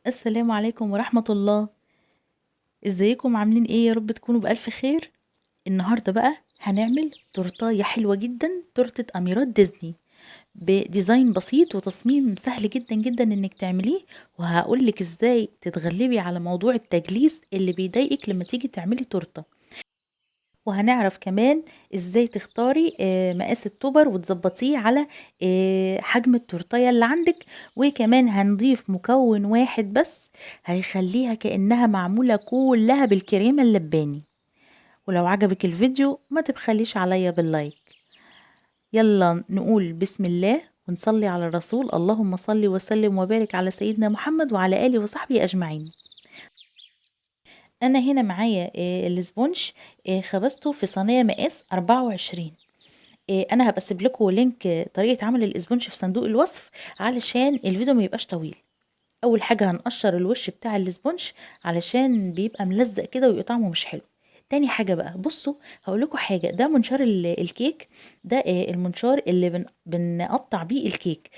السلام عليكم ورحمة الله. ازيكم عاملين ايه؟ يا رب تكونوا بألف خير. النهاردة بقى هنعمل تورتاية حلوة جدا، تورتة أميرات ديزني بديزاين بسيط وتصميم سهل جدا جدا انك تعمليه. وهقولك ازاي تتغلبي على موضوع التجليس اللي بيضايقك لما تيجي تعملي تورتة. وهنعرف كمان ازاي تختاري مقاس التوبر وتظبطيه على حجم التورتيه اللي عندك. وكمان هنضيف مكون واحد بس هيخليها كأنها معمولة كلها بالكريمة اللباني. ولو عجبك الفيديو ما تبخليش عليا باللايك. يلا نقول بسم الله ونصلي على الرسول، اللهم صل وسلم وبارك على سيدنا محمد وعلى آله وصحبه أجمعين. انا هنا معايا الاسبونج، خبزته في صينيه مقاس 24. انا هبقى اسيب لكم لينك طريقه عمل الاسبونج في صندوق الوصف علشان الفيديو ما يبقاش طويل. اول حاجه هنقشر الوش بتاع الاسبونج علشان بيبقى ملزق كده ويبقى طعمه مش حلو. تاني حاجه بقى بصوا، هقول لكم حاجه، ده منشار الكيك. ده المنشار اللي بنقطع بيه الكيك.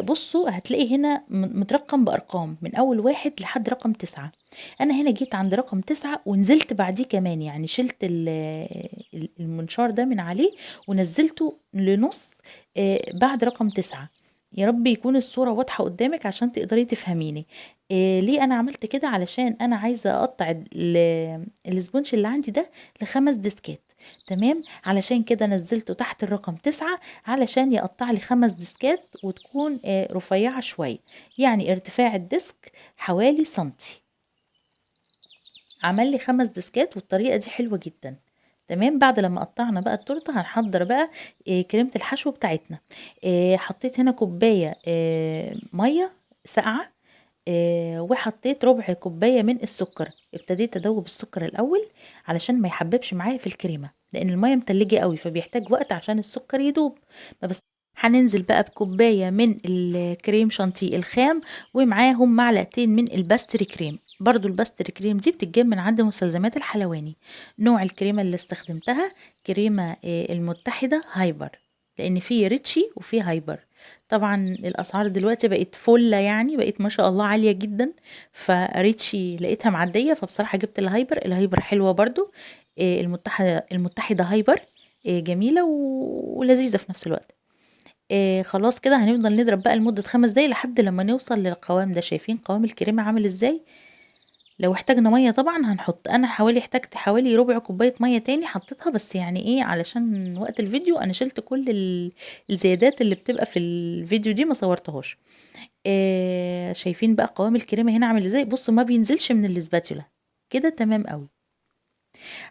بصوا هتلاقي هنا مترقم بارقام من اول واحد لحد رقم 9. انا هنا جيت عند رقم 9 ونزلت بعديه كمان، يعني شلت المنشار ده من عليه ونزلته لنص بعد رقم 9. يا رب يكون الصورة واضحة قدامك عشان تقدري تفهميني. ليه انا عملت كده؟ علشان انا عايزة اقطع السبونج اللي عندي ده لخمس ديسكات. تمام، علشان كده نزلته تحت الرقم 9 علشان يقطع لي خمس ديسكات وتكون رفيعة شوية. يعني ارتفاع الديسك حوالي سنتي. عمل لي خمس ديسكات والطريقة دي حلوة جدا. تمام، بعد لما قطعنا بقى التورته هنحضر بقى كريمة الحشو بتاعتنا. حطيت هنا كوباية مية ساقعة. وحطيت ربع كوباية من السكر. ابتديت ادوب السكر الاول علشان ما يحببش معايا في الكريمة، لان المية متلجة قوي فبيحتاج وقت عشان السكر يدوب. ما بس هننزل بقى بكوباية من الكريم شانتيه الخام، ومعاهم معلقتين من الباستري كريم. برضو الباستري كريم دي بتتجاب من عند مستلزمات الحلواني. نوع الكريمة اللي استخدمتها كريمة المتحدة هايبر، لان في ريتشي وفي هايبر. طبعا الاسعار دلوقتي بقت فله، يعني بقت ما شاء الله عاليه جدا. فريتشي لقيتها معديه فبصراحه جبت الهايبر حلوه برضو. المتحده هايبر جميله ولذيذه في نفس الوقت. خلاص كده هنفضل نضرب بقى لمده 5 دقايق لحد لما نوصل للقوام ده. شايفين قوام الكريمه عامل ازاي؟ لو احتاجنا ميه طبعا هنحط، انا احتجت حوالي ربع كوبايه ميه تاني حطيتها، بس يعني ايه علشان وقت الفيديو انا شلت كل الزيادات اللي بتبقى في الفيديو دي ما صورتهاش. شايفين بقى قوام الكريمه هنا عامل ازاي؟ بصوا ما بينزلش من الاسباتولا. كده تمام قوي.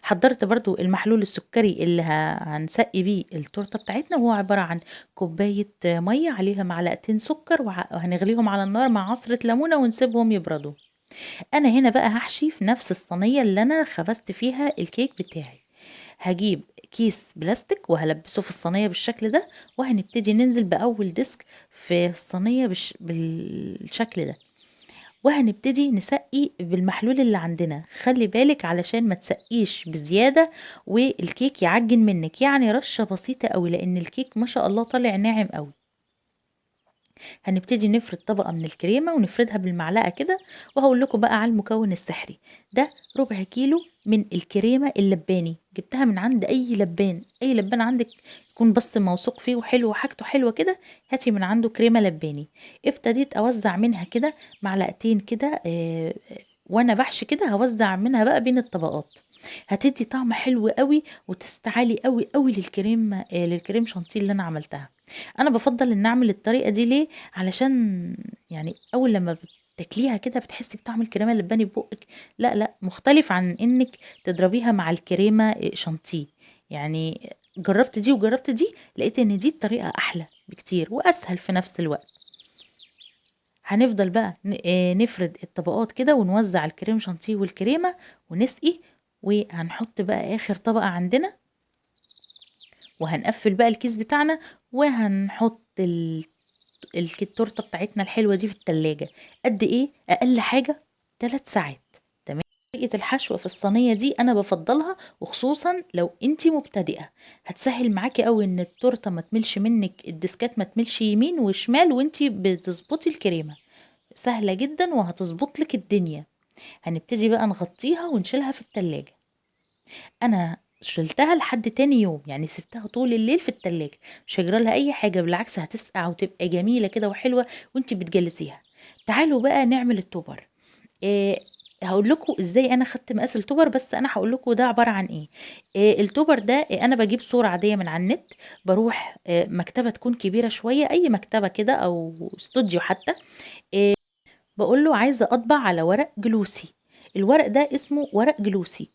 حضرت برضو المحلول السكري اللي هنسقي بيه التورته بتاعتنا، وهو عباره عن كوبايه ميه عليها معلقتين سكر وهنغليهم على النار مع عصره ليمونه ونسيبهم يبردوا. انا هنا بقى هحشي في نفس الصينيه اللي انا خبزت فيها الكيك بتاعي. هجيب كيس بلاستيك وهلبسه في الصينيه بالشكل ده، وهنبتدي ننزل باول ديسك في الصينيه بالشكل ده. وهنبتدي نسقي بالمحلول اللي عندنا. خلي بالك علشان ما تسقيش بزياده والكيك يعجن منك، يعني رشه بسيطه قوي لان الكيك ما شاء الله طالع ناعم قوي. هنبتدي نفرد طبقة من الكريمة ونفردها بالمعلقة كده. وهقول لكم بقى على المكون السحري. ده ربع كيلو من الكريمة اللباني، جبتها من عند أي لبان. أي لبان عندك يكون بس موثوق فيه وحلو وحاجته حلوة كده، هاتي من عنده كريمة لباني. ابتديت أوزع منها كده معلقتين كده. وانا بحشي كده هوزع منها بقى بين الطبقات. هتدي طعم حلو قوي وتستعالي قوي قوي للكريم شانتيه اللي انا عملتها. انا بفضل ان اعمل الطريقه دي ليه؟ علشان يعني اول لما بتاكليها كده بتحسي بطعم الكريمه اللباني في بقك. لا لا، مختلف عن انك تضربيها مع الكريمه شانتيه. يعني جربت دي وجربت دي، لقيت ان دي الطريقه احلى بكتير واسهل في نفس الوقت. هنفضل بقى نفرد الطبقات كده ونوزع الكريم شانتيه والكريمه ونسقي. وهنحط بقى اخر طبقه عندنا، وهنقفل بقى الكيس بتاعنا، وهنحط التورته بتاعتنا الحلوه دي في التلاجة. قد ايه؟ اقل حاجه 3 ساعات. تمام. طريقه الحشو في الصينيه دي انا بفضلها، وخصوصا لو انتي مبتدئه هتسهل معاكي قوي ان التورته ما تملش منك، الديسكات ما تملش يمين وشمال وانتي بتظبطي الكريمه. سهلة جدا وهتظبط لك الدنيا. هنبتدي بقى نغطيها ونشيلها في التلاجة. انا شلتها لحد تاني يوم، يعني سبتها طول الليل في التلاجة، مش هيجرى لها اي حاجة، بالعكس هتسقع وتبقى جميلة كده وحلوة وانت بتجلسيها. تعالوا بقى نعمل التوبر. إيه، هقول لكم ازاي انا خدت مقاس التوبر، بس انا هقول لكم ده عباره عن ايه. التوبر ده انا بجيب صوره عاديه من على النت، بروح مكتبه تكون كبيره شويه، اي مكتبه كده او استوديو حتى. بقول له عايزه اطبع على ورق جلوسي. الورق ده اسمه ورق جلوسي.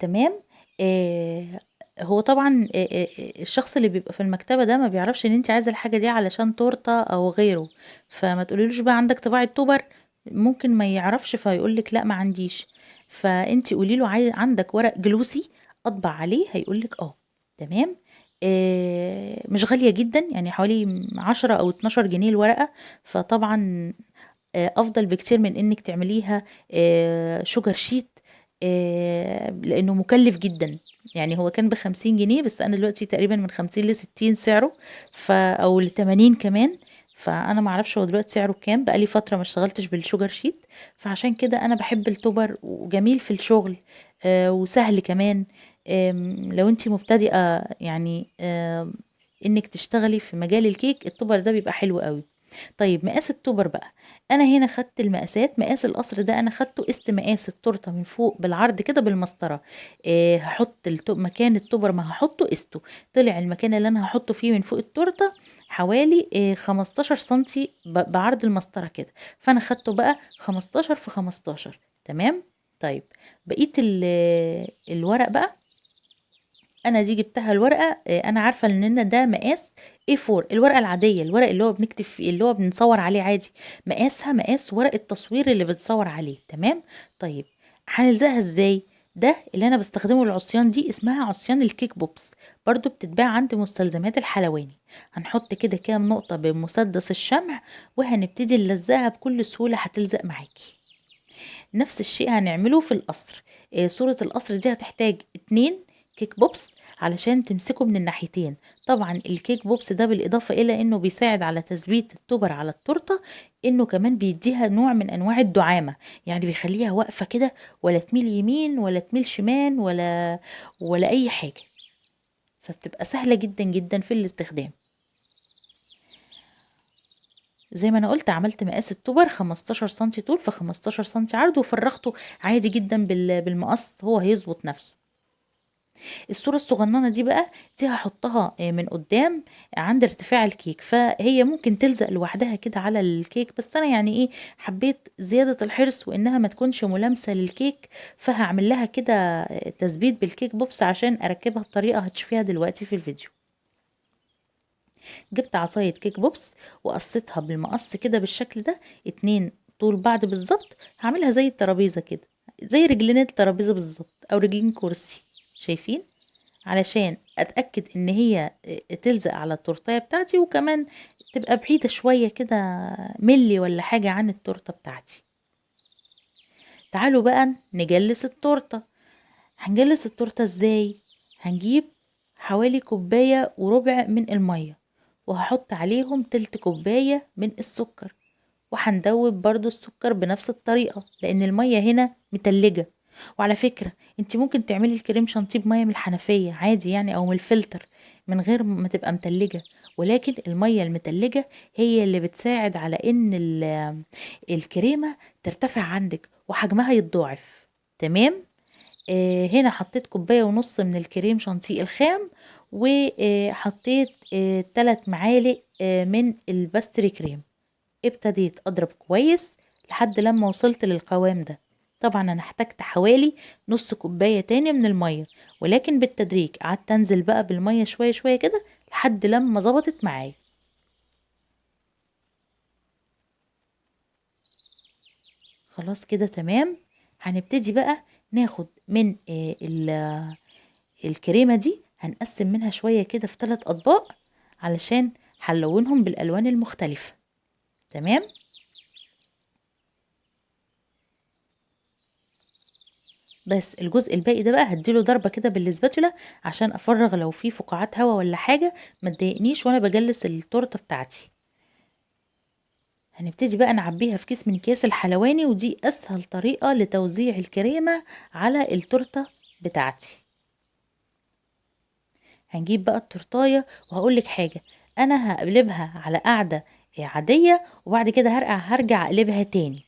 تمام. آه هو طبعا الشخص اللي بيبقى في المكتبة ده ما بيعرفش ان انت عايزة الحاجة دي علشان تورتة او غيره، فما تقوليلوش بقى عندك طباعة توبر، ممكن ما يعرفش فيقولك لا ما عنديش. فانت قوليله عندك ورق جلوسي اطبع عليه، هيقولك اه. تمام. مش غالية جدا، يعني حوالي 10 أو 12 جنيه الورقة. فطبعا افضل بكتير من انك تعمليها شوجر شيت، لانه مكلف جدا. يعني هو كان ب50 جنيه، بس انا دلوقتي تقريبا من 50 ل60 سعره، او ل80 كمان. فانا معرفش هو دلوقتي سعره كام، بقالي فترة ما اشتغلتش بالشوجر شيت. فعشان كده انا بحب التوبر وجميل في الشغل، وسهل كمان. لو انتي مبتدئة يعني انك تشتغلي في مجال الكيك، التوبر ده بيبقى حلو قوي. طيب مقاس التوبر بقى، انا هنا خدت المقاسات. مقاس القصر ده انا خدته، قست مقاس التورته من فوق بالعرض كده بالمسطره. هحط مكان التوبر ما هحطه قسته، طلع المكان اللي انا هحطه فيه من فوق التورته حوالي 15 سنتي بعرض المسطره كده. فانا خدته بقى 15 في 15. تمام. طيب بقيه الورق بقى، انا دي جبتها الورقه، انا عارفه ان ده مقاس A4، الورقه العاديه، الورق اللي هو بنكتب فيه، اللي هو بنصور عليه عادي. مقاسها مقاس ورق التصوير اللي بتصور عليه. تمام. طيب هنلزقها ازاي؟ ده اللي انا بستخدمه، العصيان دي اسمها عصيان الكيك بوبس، برضو بتتباع عند مستلزمات الحلواني. هنحط كده كام نقطه بمسدس الشمع، وهنبتدي نلزقها بكل سهوله، هتلزق معاكي. نفس الشيء هنعمله في القصر. صورة القصر دي هتحتاج 2 كيك بوبس علشان تمسكه من الناحيتين. طبعا الكيك بوبس ده بالإضافة إلى إنه بيساعد على تثبيت التوبر على التورتة، إنه كمان بيديها نوع من أنواع الدعامة، يعني بيخليها واقفة كده، ولا تميل يمين ولا تميل شمال ولا أي حاجة. فبتبقى سهلة جدا جدا في الاستخدام. زي ما انا قلت، عملت مقاس التوبر 15 سنتي طول في 15 سنتي عرض، وفرغته عادي جدا بالمقص، هو هيظبط نفسه. الصورة الصغننة دي بقى، دي هحطها من قدام عند ارتفاع الكيك، فهي ممكن تلزق لوحدها كده على الكيك، بس انا يعني ايه، حبيت زيادة الحرص وانها ما تكونش ملامسة للكيك، فهعمل لها كده تثبيت بالكيك بوبس عشان اركبها بطريقة هتشوفيها دلوقتي في الفيديو. جبت عصاية كيك بوبس وقصيتها بالمقص كده بالشكل ده، 2 طول بعض بالظبط. هعملها زي الترابيزة كده، زي رجلين الترابيزة بالظبط، او رجلين كرسي. شايفين؟ علشان اتأكد ان هي تلزق على التورتية بتاعتي، وكمان تبقى بعيدة شوية كده، ملي ولا حاجة عن التورتة بتاعتي. تعالوا بقى نجلس التورتة. هنجلس التورتة ازاي؟ هنجيب حوالي 1.25 كوباية من المية، وهحط عليهم تلت كوباية من السكر، وهندوب برضو السكر بنفس الطريقة لأن المية هنا متلجة. وعلى فكرة، انت ممكن تعملي الكريم شانتيه بمية من الحنفية عادي يعني، او من الفلتر، من غير ما تبقى متلجة. ولكن المية المتلجة هي اللي بتساعد على ان الكريمة ترتفع عندك وحجمها يتضاعف. تمام. هنا حطيت 1.5 كوباية من الكريم شانتيه الخام، وحطيت 3 معالق من الباستري كريم. ابتديت اضرب كويس لحد لما وصلت للقوام ده. طبعا انا احتجت حوالي نص كوباية تاني من المية، ولكن بالتدريج قعدت انزل بقى بالمية شوية شوية كده لحد لما ظبطت معايا. خلاص كده تمام. هنبتدي بقى ناخد من الكريمة دي، هنقسم منها شوية كده في 3 أطباق علشان هنلونهم بالألوان المختلفة. تمام. بس الجزء الباقي ده بقى هديله ضربة كده بالسباتولا عشان افرغ لو في فقاعات هوا ولا حاجة ما تضايقنيش وانا بجلس التورته بتاعتي. هنبتدي بقى نعبيها في كيس من اكياس الحلواني، ودي اسهل طريقة لتوزيع الكريمة على التورتة بتاعتي. هنجيب بقى التورتاية، وهقولك حاجة، انا هقلبها على قاعدة عادية، وبعد كده هرجع اقلبها تاني.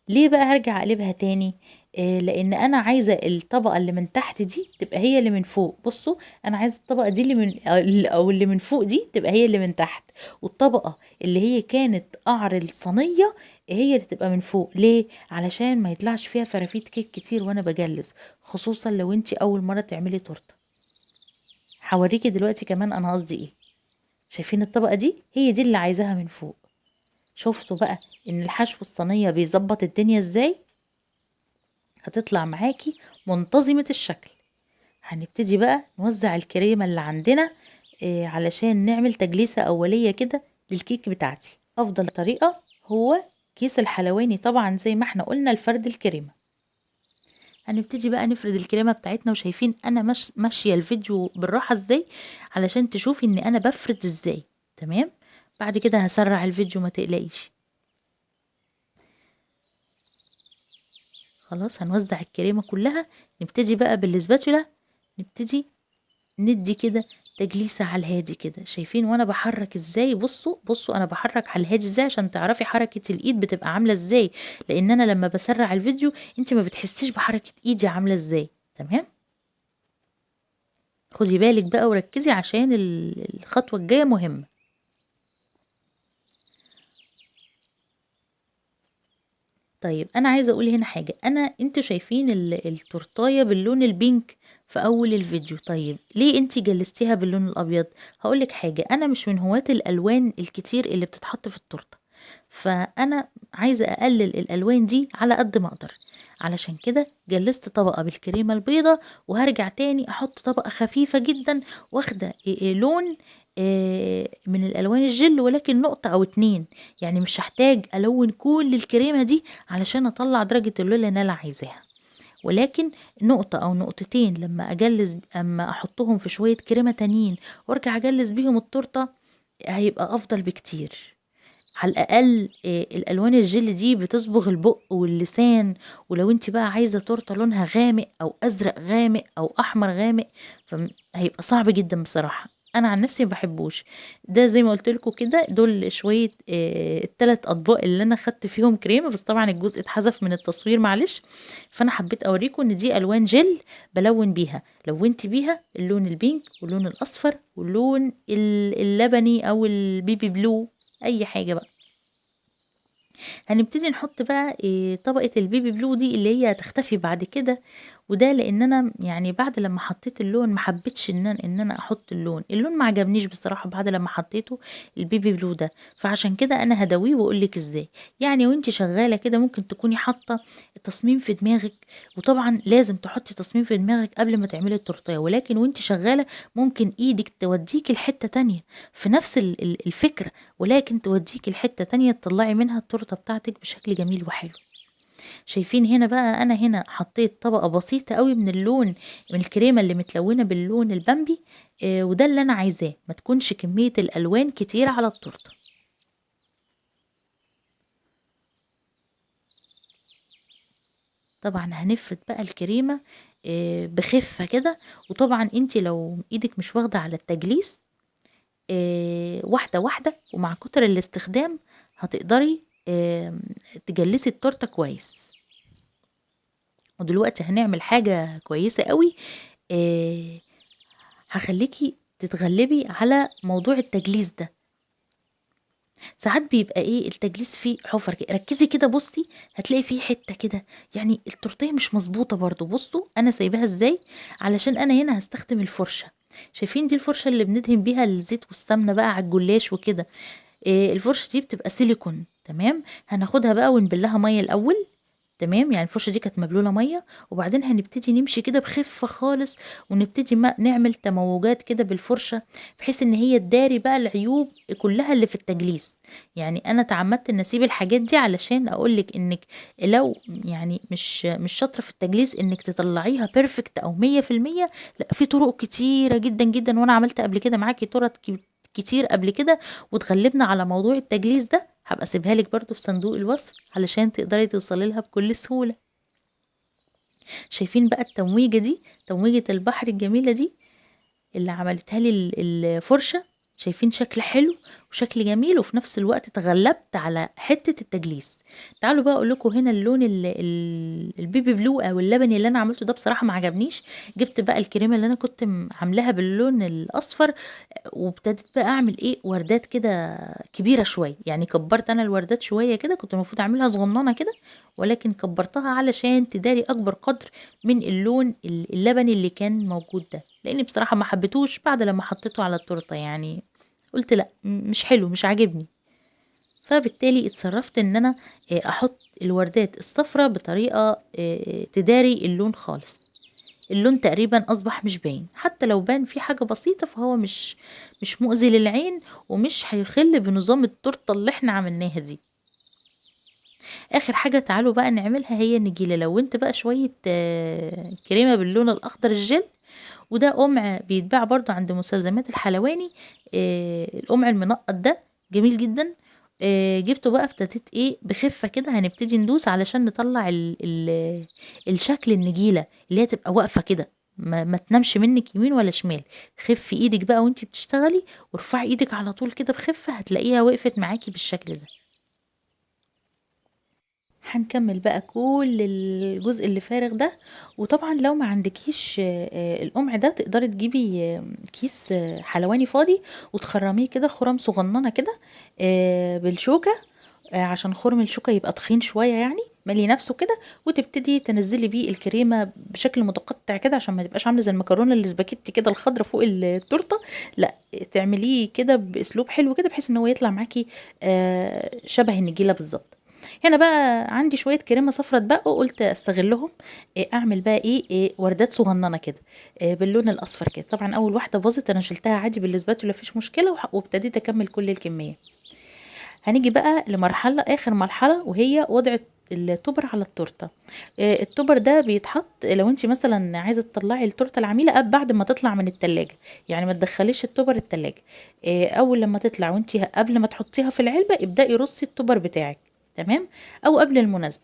ليه بقى هرجع اقلبها تاني؟ لان انا عايزة الطبقة اللي من تحت دي تبقى هي اللي من فوق. بصوا، انا عايزة الطبقة دي اللي من او اللي من فوق دي تبقى هي اللي من تحت، والطبقة اللي هي كانت قعر الصينية هي اللي تبقى من فوق. ليه؟ علشان ما يطلعش فيها فرافيت كيك كتير وانا بجلس، خصوصا لو انتي اول مرة تعملي تورته. هوريكي دلوقتي كمان انا قصدي ايه. شايفين الطبقة دي؟ هي دي اللي عايزاها من فوق. شفتوا بقى ان الحشو الصينية بيظبط الدنيا ازاي؟ هتطلع معاكي منتظمة الشكل. هنبتدي بقى نوزع الكريمة اللي عندنا علشان نعمل تجليسة أولية كده للكيك بتاعتي. أفضل طريقة هو كيس الحلواني طبعا، زي ما احنا قلنا، لفرد الكريمة. هنبتدي بقى نفرد الكريمة بتاعتنا، وشايفين أنا ماشية الفيديو بالراحة ازاي علشان تشوفي ان أنا بفرد ازاي. تمام. بعد كده هسرع الفيديو، ما تقلقيش. خلاص، هنوزع الكريمة كلها. نبتدي بقى بالسباتولا، نبتدي ندي كده تجليسة على الهادي كده. شايفين وانا بحرك ازاي؟ بصوا بصوا انا بحرك على الهادي ازاي عشان تعرفي حركة الايد بتبقى عاملة ازاي، لان انا لما بسرع الفيديو انت ما بتحسيش بحركة ايدي عاملة ازاي. تمام. خدي بالك بقى وركزي عشان الخطوة الجاية مهمة. طيب انا عايزه اقول هنا حاجه، انتوا شايفين التورتايه باللون البينك في اول الفيديو. طيب ليه انتي جلستيها باللون الابيض؟ هقولك حاجه، انا مش من هواة الالوان الكتير اللي بتتحط في التورته، فانا عايزه اقلل الالوان دي على قد ما اقدر. علشان كده جلست طبقه بالكريمه البيضه، وهرجع تاني احط طبقه خفيفه جدا واخده لون من الالوان الجل، ولكن نقطه او اتنين. يعني مش هحتاج الون كل الكريمه دي علشان اطلع درجة اللون اللي انا عايزاها، ولكن نقطة او نقطتين لما اجلس، اما احطهم في شوية كريمة تانيين وارجع اجلس بيهم التورتة، هيبقى افضل بكتير. على الاقل الالوان الجل دي بتصبغ البق واللسان. ولو انت بقى عايزة تورتة لونها غامق او ازرق غامق او احمر غامق، فهيبقى صعب جدا بصراحة. انا عن نفسي ما بحبوش. ده زي ما قلت لكم كده، دول شويه الثلاث اطباق اللي انا خدت فيهم كريمه، بس طبعا الجزء اتحذف من التصوير معلش. فانا حبيت اوريكم ان دي الوان جل بلون بيها. لونت بيها اللون البينك واللون الاصفر واللون اللبني او البيبي بلو، اي حاجه بقى. هنبتدي نحط بقى طبقة البيبي بلو دي اللي هي هتختفي بعد كده. وده لان انا يعني بعد لما حطيت اللون ما حبيتش ان انا احط اللون ما عجبنيش بصراحة بعد لما حطيته البيبي بلو ده. فعشان كده انا هدويه واقول لك ازاي. يعني وانت شغالة كده ممكن تكوني حاطة التصميم في دماغك، وطبعا لازم تحطي تصميم في دماغك قبل ما تعملي التورتيه، ولكن وانت شغالة ممكن ايدك توديك لحتة تانية في نفس الفكرة، ولكن توديكي لحتة تانية تطلعي منها التورتة بتاعتك بشكل جميل وحلو. شايفين هنا بقى انا هنا حطيت طبقة بسيطة قوي من اللون، من الكريمة اللي متلونة باللون البامبي. وده اللي انا عايزاه، ما تكونش كمية الالوان كتيرة على التورتة. طبعا هنفرد بقى الكريمة بخفة كده. وطبعا انت لو ايدك مش واخدة على التجليس، واحدة واحدة ومع كتر الاستخدام هتقدري تجلسي التورتة كويس. ودلوقتي هنعمل حاجة كويسة قوي. آه هخليكي تتغلبي على موضوع التجليس ده. ساعات بيبقى ايه التجليس فيه حفر كده، ركزي كده بصي هتلاقي فيه حتة كده، يعني التورتيه مش مظبوطة برضو. بصوا انا سايباها ازاي، علشان انا هنا هستخدم الفرشة. شايفين دي الفرشة اللي بندهن بيها الزيت والسمنة بقى على الجلاش وكده. الفرشة دي بتبقى سيليكون. تمام. هناخدها بقى ونبلها مية الاول. تمام. يعني الفرشه دي كانت مبلوله ميه، وبعدين هنبتدي نمشي كده بخفه خالص، ونبتدي ما نعمل تموجات كده بالفرشه، بحيث ان هي تداري بقى العيوب كلها اللي في التجليس. يعني انا تعمدت ان اسيب الحاجات دي علشان اقولك انك لو يعني مش شاطره في التجليس انك تطلعيها بيرفكت او 100%. لا، في طرق كتيره جدا جدا، وانا عملت قبل كده معاكي طرق كتير قبل كده، وتغلبنا على موضوع التجليس ده هبقى اسيبها لك برضو في صندوق الوصف علشان تقدري توصلي لها بكل سهولة. شايفين بقى التمويجة دي، تمويجة البحر الجميلة دي اللي عملتها لي الفرشة؟ شايفين شكل حلو وشكل جميل، وفي نفس الوقت تغلبت على حتة التجليس. تعالوا بقى اقول لكم هنا اللون البيبي بلو او اللبني اللي انا عملته ده بصراحة ما عجبنيش. جبت بقى الكريمة اللي انا كنت عاملاها باللون الاصفر، وابتديت بقى اعمل ايه وردات كده كبيرة شوية. يعني كبرت انا الوردات شوية كده، كنت المفروض اعملها صغننة كده ولكن كبرتها علشان تداري اكبر قدر من اللون اللبني اللي كان موجود ده، لاني بصراحة ما حبيتهوش بعد لما حطيته على التورتة. يعني قلت لا مش حلو مش عاجبني. فبالتالي اتصرفت ان انا احط الوردات الصفراء بطريقة تداري اللون خالص. اللون تقريبا اصبح مش باين، حتى لو بان فيه حاجة بسيطة فهو مش مؤذي للعين ومش هيخل بنظام التورتة اللي احنا عملناها دي. اخر حاجة تعالوا بقى نعملها هي النجيلة. لو انت بقى شوية كريمة باللون الاخضر الجل، وده قمع بيتباع برضو عند مستلزمات الحلواني. القمع المنقط ده جميل جدا. جبته بقى، ابتديت ايه بخفة كده هنبتدي ندوس علشان نطلع ال الشكل النجيلة اللي هي تبقى واقفة كده، ما تنامش منك يمين ولا شمال. خفي ايدك بقى وانتي بتشتغلي وارفعي ايدك على طول كده بخفة، هتلاقيها وقفت معاكي بالشكل ده. هنكمل بقى كل الجزء اللي فارغ ده. وطبعا لو ما عندكيش القمع ده، تقدري تجيبي كيس حلواني فاضي وتخرميه كده خرم صغننه كده بالشوكه، عشان خرم الشوكه يبقى تخين شويه يعني ملي نفسه كده. وتبتدي تنزلي بيه الكريمه بشكل متقطع كده عشان ما تبقاش عامله زي المكرونه الاسباجيتي كده الخضره فوق التورته. لا، تعمليه كده باسلوب حلو كده بحيث ان هو يطلع معاكي شبه النجيله بالظبط. هنا بقى عندي شويه كريمه صفرا اتبقوا، قلت استغلهم. اعمل بقى إيه وردات صغننه كده باللون الاصفر كده. طبعا اول واحده باظت انا شلتها عادي بالاسباتولا مفيش مشكله، وابتديت اكمل كل الكميه. هنيجي بقى لمرحله، اخر مرحله، وهي وضع التوبر على التورته. التوبر ده بيتحط لو انت مثلا عايزه تطلعي التورته العميله بعد ما تطلع من التلاجة. يعني ما تدخليش التوبر التلاجة. اول لما تطلع وانت قبل ما تحطيها في العلبه ابدأي رصي التوبر بتاعك. تمام. او قبل المناسبه.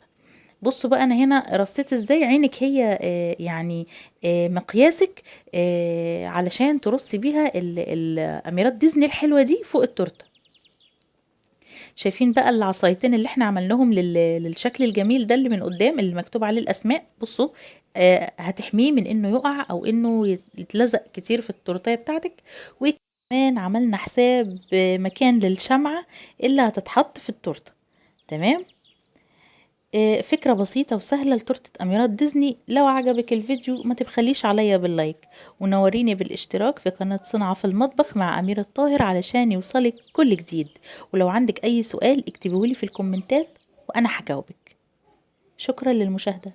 بصوا بقى انا هنا رصيت ازاي، عينك هي يعني مقياسك علشان ترصي بيها الاميرات ديزني الحلوه دي فوق التورته. شايفين بقى العصايتين اللي احنا عملناهم للشكل الجميل ده اللي من قدام اللي مكتوب عليه الاسماء؟ بصوا هتحميه من انه يقع او انه يتلزق كتير في التورتيه بتاعتك. وكمان عملنا حساب مكان للشمعة اللي هتتحط في التورته. تمام. فكرة بسيطة وسهلة لتورتة أميرات ديزني. لو عجبك الفيديو ما تبخليش عليا باللايك، ونوريني بالاشتراك في قناة صنعة في المطبخ مع أميرة طاهر علشان يوصلك كل جديد. ولو عندك أي سؤال اكتبهولي في الكومنتات وأنا هجاوبك. شكرا للمشاهدة.